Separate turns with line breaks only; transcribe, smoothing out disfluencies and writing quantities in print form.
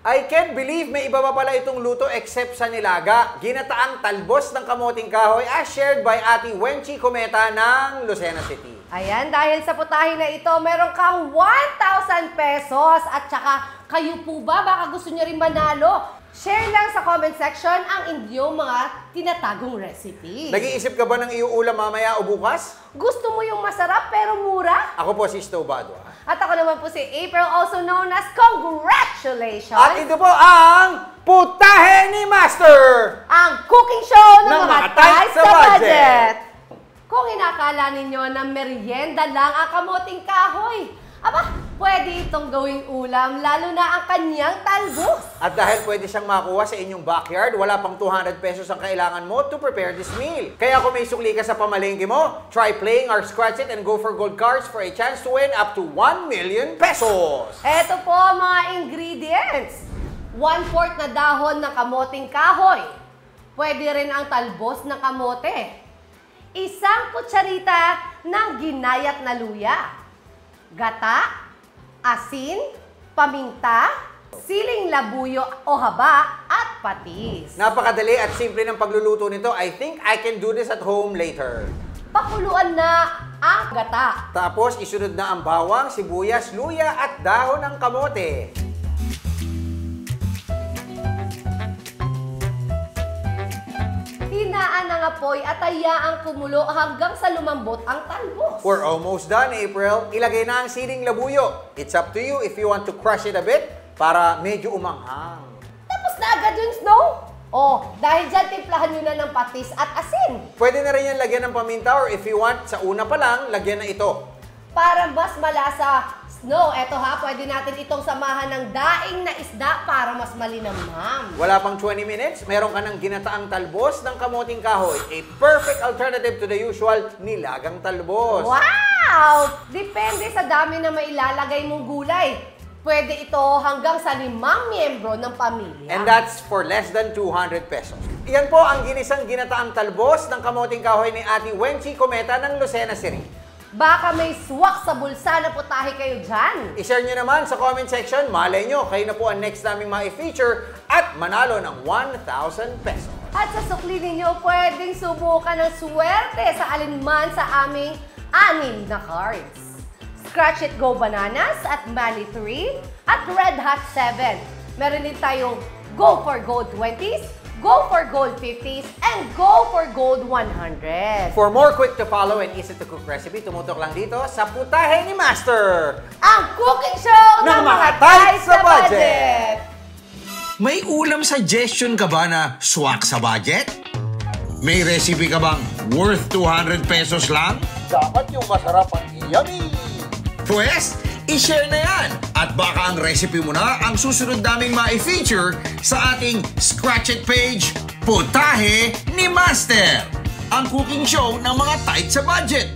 I can't believe may iba pa pala itong luto except sa nilaga. Ginataang talbos ng kamoting kahoy as shared by Ate Wenchi Cometa ng Lucena City.
Ayan, dahil sa putahe na ito, meron kang 1,000 pesos. At saka, kayo po ba? Baka gusto nyo rin manalo. Share lang sa comment section ang inyong mga tinatagong recipe.
Nag-iisip ka ba ng iuulam mamaya o bukas?
Gusto mo yung masarap pero mura?
Ako po si Stobado.
At ako naman po si April, also known as Congratulations!
At ito po ang Putahe ni Master!
Ang cooking show ng mga
tight
sa budget! Kung inakala ninyo na merienda lang ang kamoting kahoy, aba, pwede itong gawing ulam, lalo na ang kanyang talbos.
At dahil pwede siyang makuha sa inyong backyard, wala pang 200 pesos ang kailangan mo to prepare this meal. Kaya kung may sukli ka sa pamalengke mo, try playing our Scratch It and Go for Gold cards for a chance to win up to 1 million pesos.
Eto po mga ingredients. 1/4 na dahon ng kamoting kahoy. Pwede rin ang talbos ng kamote. 1 kutsarita ng ginayat na luya. Gata, asin, paminta, siling labuyo o haba, at patis.
Napakadali at simple ng pagluluto nito. I think I can do this at home later.
Pakuluan na ang gata.
Tapos isunod na ang bawang, sibuyas, luya at dahon ng kamote.
Hinaan ang apoy at hayaang kumulo hanggang sa lumambot ang talbos.
We're almost done, April. Ilagay na ang siling labuyo. It's up to you if you want to crush it a bit para medyo umanghang.
Tapos na agad yung snow? Oh, dahil dyan, timplahan nyo na ng patis at asin.
Pwede na rin yan lagyan ng paminta or if you want, sa una pa lang, lagyan na ito.
Para mas malasa snow, eto ha, pwede natin itong samahan ng daing na isda para mas malinamnam.
Wala pang 20 minutes, meron ka ng ginataang talbos ng kamoting kahoy. A perfect alternative to the usual nilagang talbos.
Wow! Depende sa dami na mailalagay mong gulay. Pwede ito hanggang sa 5 miyembro ng pamilya.
And that's for less than 200 pesos. Iyan po ang ginisang ginataang talbos ng kamoting kahoy ni Ate Wenchi Cometa ng Lucena City.
Baka may swak sa bulsa na putahe kayo dyan.
I-share nyo naman sa comment section. Malay nyo, kayo na po ang next naming ma-feature at manalo ng 1,000 pesos.
At sa sukli ninyo, pwedeng subukan ng swerte sa alinman sa aming 6 na cards. Scratch It Go Bananas at Manny 3 at Red Hot 7. Meron din tayong Go for Gold 20s, Go for Gold 50s, and Go for Gold 100.
For more quick to follow and easy to cook recipe, tumutok lang dito sa Putahe ni Master!
Ang cooking show ng mga tight sa budget!
May ulam suggestion ka ba na swak sa budget? May recipe ka bang worth 200 pesos lang?
Dapat yung masarap ang yummy!
Pwes, i-share na yan! At baka ang recipe mo na ang susunod naming ma-feature sa ating Scratch It page, Putahe ni Master! Ang cooking show ng mga tight sa budget!